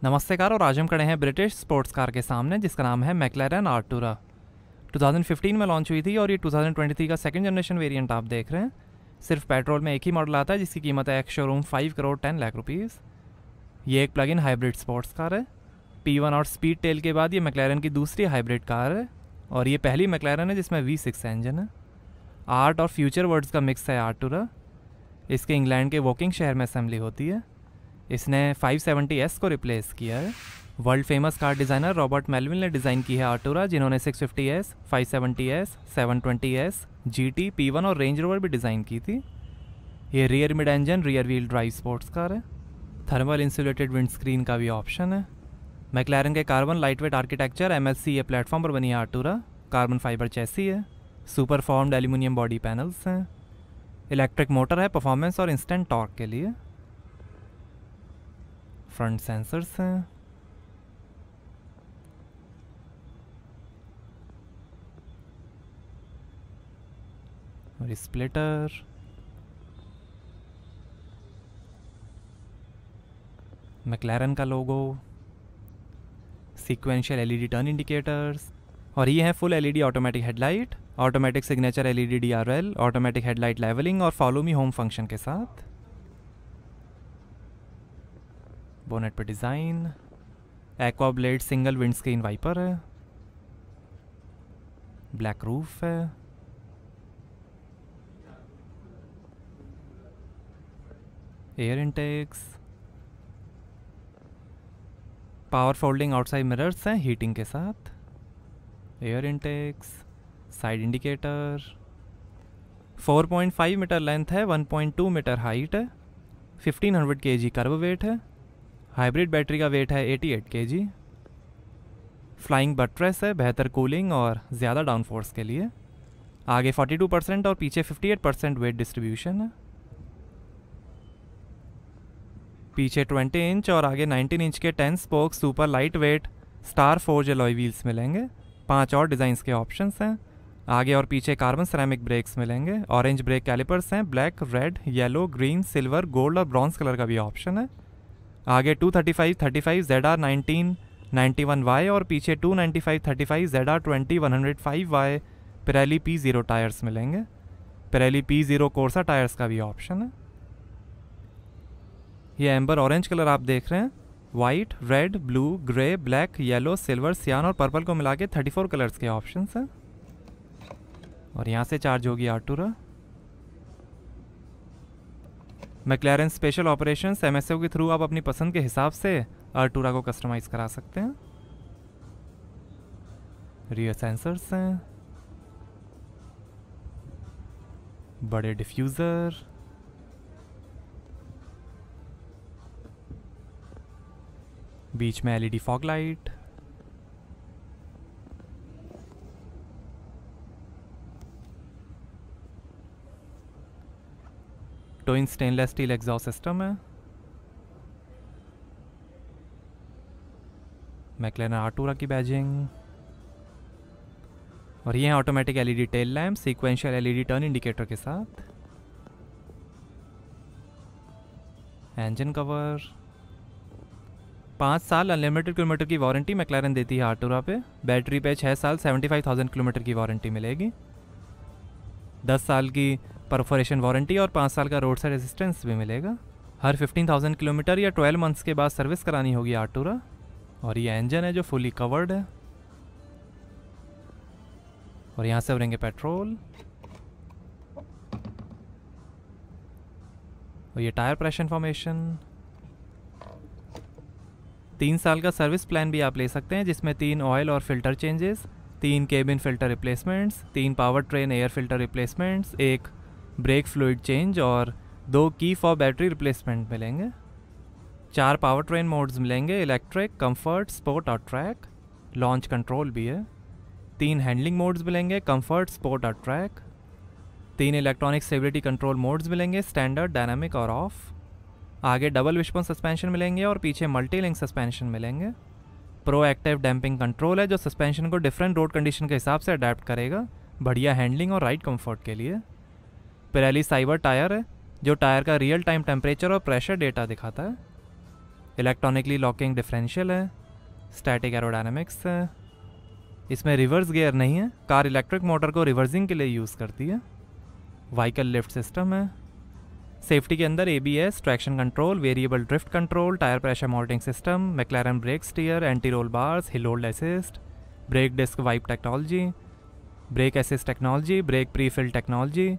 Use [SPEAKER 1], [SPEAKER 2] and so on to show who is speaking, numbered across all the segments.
[SPEAKER 1] नमस्ते कार, और आज हम खड़े हैं ब्रिटिश स्पोर्ट्स कार के सामने जिसका नाम है मैक्लेरन आर्टूरा। 2015 में लॉन्च हुई थी और ये 2023 का सेकंड जनरेशन वेरिएंट आप देख रहे हैं। सिर्फ पेट्रोल में एक ही मॉडल आता है जिसकी कीमत है ex showroom 5 crore 10 lakh rupees. ये एक plug in hybrid sports car है। P1 और स्पीड टेल के बाद ये मैक्लेरन की दूसरी हाइब्रिड कार है और ये पहली मैक्लेरन है जिसमें V6 इंजन है। आर्ट और फ्यूचर वर्ड्स का मिक्स है आर्टूरा। इसके इंग्लैंड के वोकिंग शहर में असेंबली होती है। इसने 570S को रिप्लेस किया है। World famous car designer Robert Melville ने डिज़ाइन की है आर्टूरा, जिन्होंने 650S, 570S, 720S, GT, P1 और रेंज रोवर भी डिज़ाइन की थी। ये rear mid engine rear wheel drive sports car है। थर्मल इंसुलेटेड विंड स्क्रीन का भी ऑप्शन है। मैक्लैरन के carbon lightweight architecture MLC platform पर बनी है आर्टूरा। कार्बन फाइबर चैसी है। Super formed aluminium body panels हैं। इलेक्ट्रिक मोटर है परफॉर्मेंस और इंस्टेंट टॉर्क के लिए। फ्रंट सेंसर्स हैं। और स्प्लिटर। मैक्लैरन का logo. Sequential LED turn indicators. और ये है full LED automatic headlight, automatic signature LED DRL, automatic headlight levelling और फॉलो मी होम फंक्शन के साथ। बोनेट पे design. Aqua blade single windscreen wiper है। ब्लैक रूफ है। Air intakes. Power folding outside mirrors हैं heating के साथ। Air intakes. Side indicator. 4.5 metre length है, 1.2 मीटर हाइट है, 1500 kg कर्व वेट है। हाइब्रिड बैटरी का वेट है 88 kg। फ्लाइंग बट्रेस है, बेहतर कूलिंग और ज़्यादा डाउनफोर्स के लिए। आगे 42% और पीछे 58% वेट डिस्ट्रीब्यूशन है। पीछे 20 इंच और आगे 19 इंच के 10 spoke super light weight star forge alloy wheels मिलेंगे। 5 और डिज़ाइंस के ऑप्शंस हैं। आगे और पीछे कार्बन सिरेमिक ब्रेक्स मिलेंगे। ऑरेंज ब्रेक कैलिपर्स हैं। Black, red, yellow, green, silver, gold और ब्रॉन्ज कलर का भी ऑप्शन है। आगे 235/35 ZR 1991Y और पीछे 295/35 ZR 20/105Y Pirelli P0 tyres मिलेंगे। पिरेली P0 कोर्सा टायर्स का भी ऑप्शन है। ये एम्बर ऑरेंज कलर आप देख रहे हैं। White, red, blue, grey, black, yellow, silver, सियान और पर्पल को मिला के 34 कलर्स के ऑप्शंस हैं। और यहाँ से चार्ज होगी आर्टूरा। मैक्लैरन स्पेशल ऑपरेशंस MSO के थ्रू आप अपनी पसंद के हिसाब से आर्टूरा को कस्टमाइज़ करा सकते हैं। रियर सेंसर्स हैं। बड़े डिफ्यूज़र। बीच में LED fog light. Twin stainless steel exhaust system है। मैक्लैरन आर्टूरा की बैजिंग। और ये है automatic LED tail lamp sequential LED turn indicator के साथ। Engine cover. 5 साल अनलिमिटेड किलोमीटर की वारंटी मैक्लैरन देती है आर्टूरा पे। बैटरी पे 6 साल 75,000 किलोमीटर की वारंटी मिलेगी। 10 साल की परफोरेशन वारंटी और 5 साल का रोड साइड असिस्टेंस भी मिलेगा। हर 15,000 किलोमीटर या 12 मंथ्स के बाद सर्विस करानी होगी आर्टूरा। और ये इंजन है जो फुली कवर्ड है। और यहाँ से भरेंगे पेट्रोल। और ये टायर प्रेशर इन्फॉर्मेशन। 3 साल का सर्विस प्लान भी आप ले सकते हैं जिसमें 3 ऑयल और filter changes, 3 cabin filter replacements, 3 powertrain air filter replacements, 1 brake fluid change और 2 की फॉर बैटरी रिप्लेसमेंट मिलेंगे। 4 पावर ट्रेन मोड्स मिलेंगे, इलेक्ट्रिक, कंफर्ट, स्पोर्ट और ट्रैक। लॉन्च कंट्रोल भी है। 3 हैंडलिंग मोड्स मिलेंगे, कंफर्ट, स्पोर्ट और track. 3 electronic stability control modes मिलेंगे, standard, dynamic और ऑफ। आगे डबल विशबोन सस्पेंशन मिलेंगे और पीछे मल्टी लिंक सस्पेंशन मिलेंगे। प्रो एक्टिव डैम्पिंग कंट्रोल है जो सस्पेंशन को डिफरेंट रोड कंडीशन के हिसाब से अडेप्ट करेगा, बढ़िया हैंडलिंग और राइड कंफर्ट के लिए। पिरेली साइबर टायर है जो टायर का रियल टाइम टेम्परेचर और प्रेशर डेटा दिखाता है। इलेक्ट्रॉनिकली लॉकिंग डिफरेंशियल है, स्टैटिक एरोडायनामिक्स है, इसमें रिवर्स गियर नहीं है, कार इलेक्ट्रिक मोटर को रिवर्सिंग के लिए यूज़ करती है, व्हीकल लिफ्ट सिस्टम है, सेफ्टी के अंदर ABS, traction control, variable drift control, tyre pressure monitoring system, McLaren brake steer, anti roll bars, hill hold assist, brake disc wipe technology, brake assist technology, brake pre fill technology,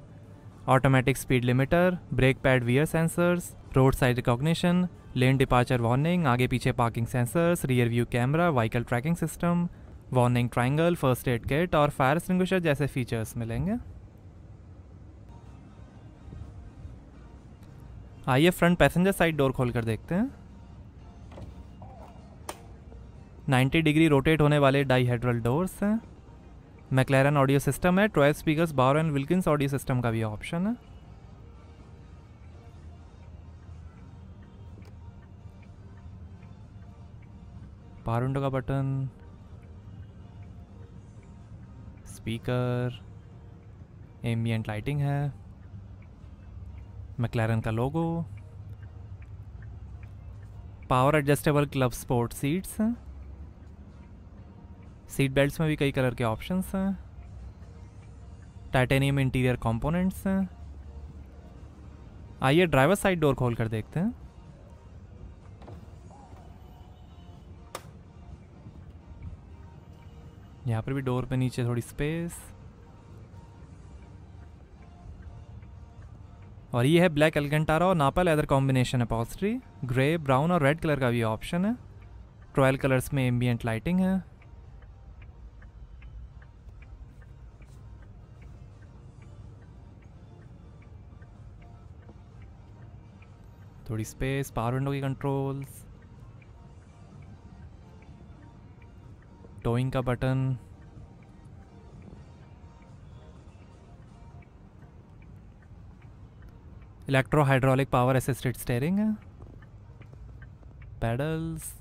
[SPEAKER 1] automatic speed limiter, brake pad wear sensors, road side recognition, lane departure warning, आगे पीछे parking sensors, rear view camera, vehicle tracking system, warning triangle, first aid kit और fire extinguisher जैसे features मिलेंगे। आइए front passenger side door खोल कर देखते हैं। 90 डिग्री रोटेट होने वाले डाईहेड्रल डोर्स हैं। मैक्लारन ऑडियो सिस्टम है, 12 speakers, Bowers and Wilkins audio system का भी ऑप्शन है। पावर विंडो का बटन, स्पीकर, एम्बिएंट लाइटिंग है, मैक्लारन का logo, power adjustable club sport seats हैं, सीट बेल्ट्स में भी कई कलर के ऑप्शंस हैं, टाइटेनियम इंटीरियर कंपोनेंट्स हैं। आइए ड्राइवर साइड डोर खोल कर देखते हैं। यहाँ पर भी डोर पे नीचे थोड़ी स्पेस, और ये है ब्लैक एल्केंटारा और नापा leather combination upholstery, grey, brown और रेड कलर का भी ऑप्शन है। 12 कलर्स में एम्बिएंट लाइटिंग है। थोड़ी स्पेस, पावर विंडो की कंट्रोल्स, टोइंग का button, electro hydraulic power assisted steering है, पैडल्स,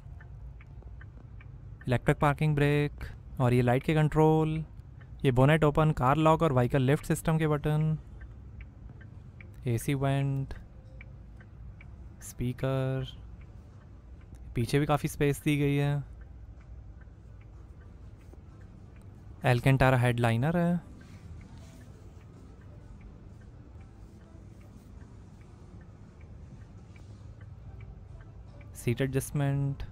[SPEAKER 1] इलेक्ट्रिक पार्किंग ब्रेक और ये लाइट के कंट्रोल, ये बोनेट ओपन, कार लॉक और व्हीकल लिफ्ट सिस्टम के बटन, AC वेंट, स्पीकर, पीछे भी काफ़ी स्पेस दी गई है, एल्केंटारा हेडलाइनर है, सीट एडजस्टमेंट,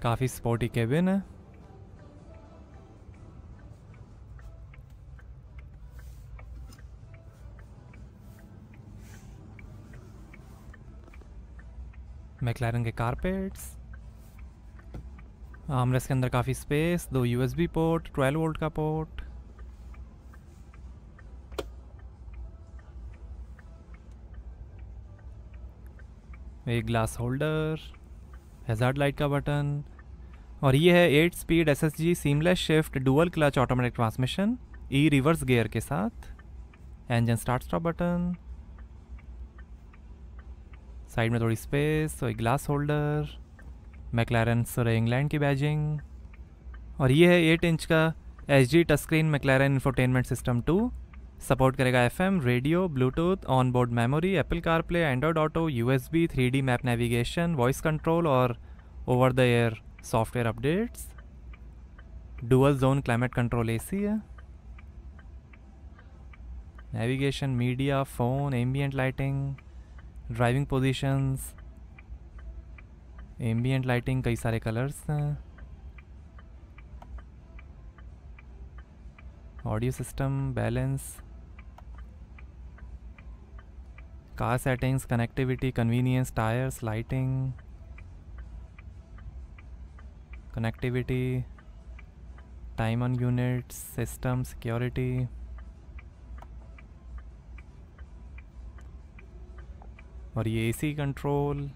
[SPEAKER 1] काफ़ी स्पोर्टी केबिन है, मैक्लारन के कारपेट्स, आर्मरेस्ट के अंदर काफ़ी स्पेस, 2 USB पोर्ट, 12 वोल्ट का पोर्ट, एक ग्लास होल्डर, हैजार्ड लाइट का बटन, और ये है 8 speed SSG seamless shift dual clutch automatic transmission reverse gear के साथ, engine start stop button, side में थोड़ी स्पेस, तो एक glass holder, McLaren sir England की बैजिंग, और ये है 8 इंच का HD touch screen McLaren infotainment system 2, support करेगा FM, radio, Bluetooth, on board memory, Apple CarPlay, Android auto, USB, 3D map navigation, voice control और over the air software updates, dual zone climate control AC है, navigation, media, phone, ambient lighting, driving positions, ambient lighting, कई सारे colours हैं, audio system, balance, car settings, connectivity, convenience, tyres, lighting, connectivity, time on units, system, security, और ये AC control,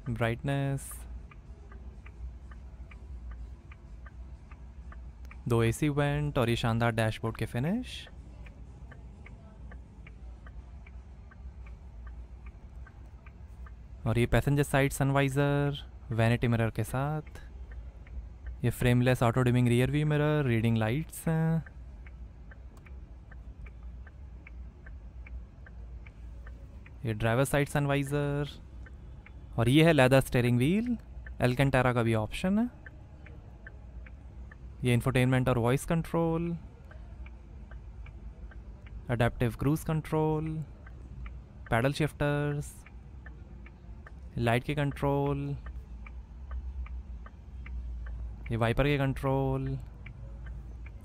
[SPEAKER 1] brightness, 2 AC went और ये शानदार dashboard के finish, और ये passenger side sun visor vanity mirror के साथ, ये frameless auto dimming rear view mirror, reading lights हैं, ये ड्राइवर साइड सनवाइज़र, और ये है लेदर स्टीयरिंग व्हील, एल्केंटारा का भी ऑप्शन है। ये इंफोटेनमेंट और voice control, adaptive cruise control, paddle shifters, light के कंट्रोल, ये वाइपर के कंट्रोल,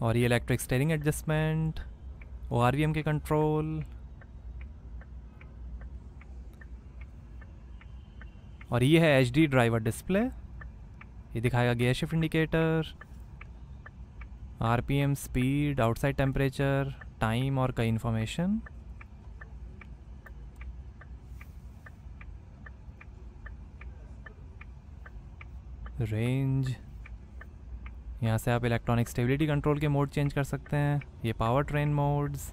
[SPEAKER 1] और ये इलेक्ट्रिक स्टीयरिंग एडजस्टमेंट, ORVM के कंट्रोल, और ये है HD ड्राइवर डिस्प्ले। ये दिखाएगा gear shift indicator, RPM, speed, outside temperature, time और कई इन्फॉर्मेशन। रेंज, यहाँ से आप इलेक्ट्रॉनिक स्टेबिलिटी कंट्रोल के मोड चेंज कर सकते हैं। ये power train modes,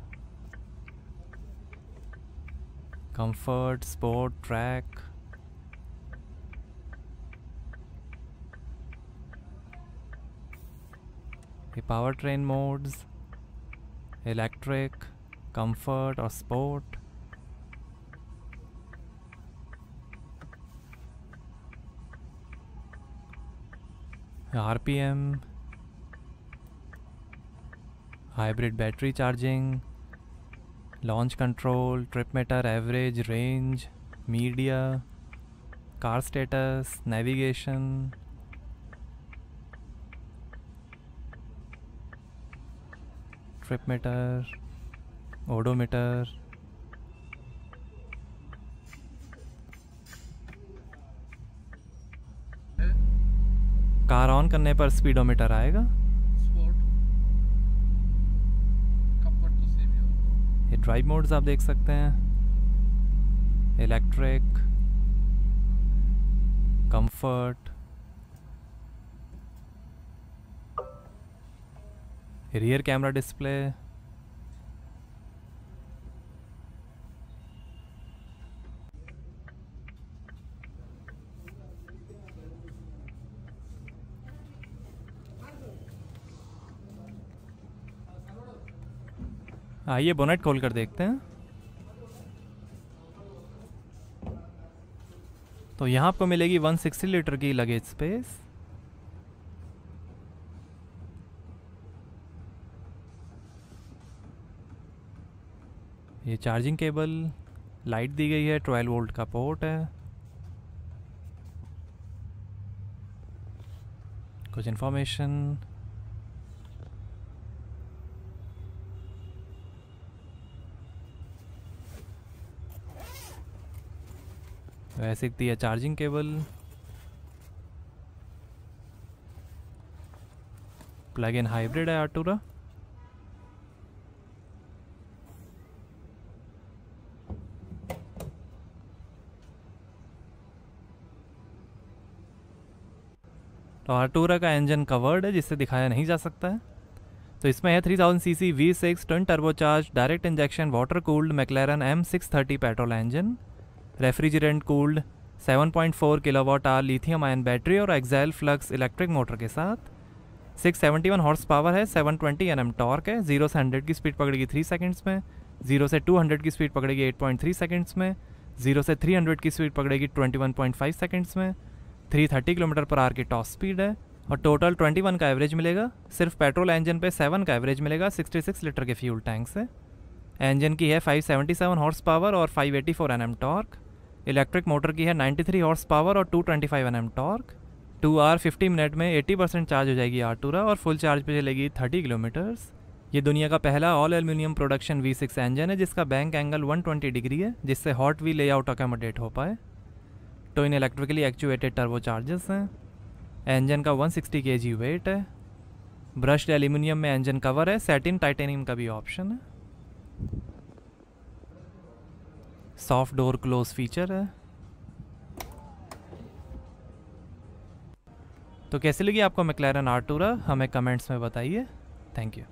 [SPEAKER 1] comfort, sport, track, ये power train modes, electric, comfort और sport. RPM, hybrid battery charging, launch control, trip meter, average, range, media, car status, navigation, trip meter, odometer, car on करने पर speedometer आएगा। ये drive modes आप देख सकते हैं, electric, comfort, rear camera display, आइए बोनेट खोल कर देखते हैं। तो यहाँ आपको मिलेगी 160 लीटर की लगेज स्पेस। ये चार्जिंग केबल, लाइट दी गई है, 12 वोल्ट का पोर्ट है, कुछ इन्फॉर्मेशन, वैसे दिखती है charging cable, plug in hybrid है आर्टूरा। तो आर्टूरा का इंजन कवर्ड है जिससे दिखाया नहीं जा सकता है। तो इसमें है 3000 CC V6 twin turbocharge direct injection water cooled मैक्लेरन M630 petrol engine, refrigerant cooled 7.4 kilowatt hour lithium ion battery और एक्साइल फ्लक्स इलेक्ट्रिक मोटर के साथ। 671 हॉर्स पावर है, 720 Nm टॉर्क है। 0 से 100 की स्पीड पकड़ेगी 3 सेकंड्स में, 0 से 200 की स्पीड पकड़ेगी 8.3 सेकंड्स में, 0 से 300 की स्पीड पकड़ेगी 21.5 सेकंड्स में। 330 किलोमीटर पर आवर की टॉप स्पीड है और टोटल 21 का एवरेज मिलेगा। सिर्फ पेट्रोल इंजन पे 7 का एवरेज मिलेगा 66 लीटर के फ्यूल टैंक से। इंजन की है 577 हॉर्स पावर और 584 Nm टॉर्क। इलेक्ट्रिक मोटर की है 93 हॉर्स पावर और 225 Nm टॉर्क। 2 आवर 50 मिनट में 80% चार्ज हो जाएगी आर्टूरा और फुल चार्ज पे चलेगी 30 किलोमीटर्स। ये दुनिया का पहला all aluminium production V6 engine है जिसका बैंक एंगल 120 डिग्री है, जिससे हॉट व्हील लेआउट अकोमोडेट हो पाए। तो इन इलेक्ट्रिकली एक्चुएटेड टर्बो चार्जर्स हैं। इंजन का 160 kg वेट है। ब्रश्ड एल्यूमिनियम में इंजन कवर है, सैटिन टाइटेनियम का भी ऑप्शन है। सॉफ्ट डोर क्लोज फीचर है। तो कैसी लगी आपको मैक्लेरन आर्टूरा, हमें कमेंट्स में बताइए। Thank you.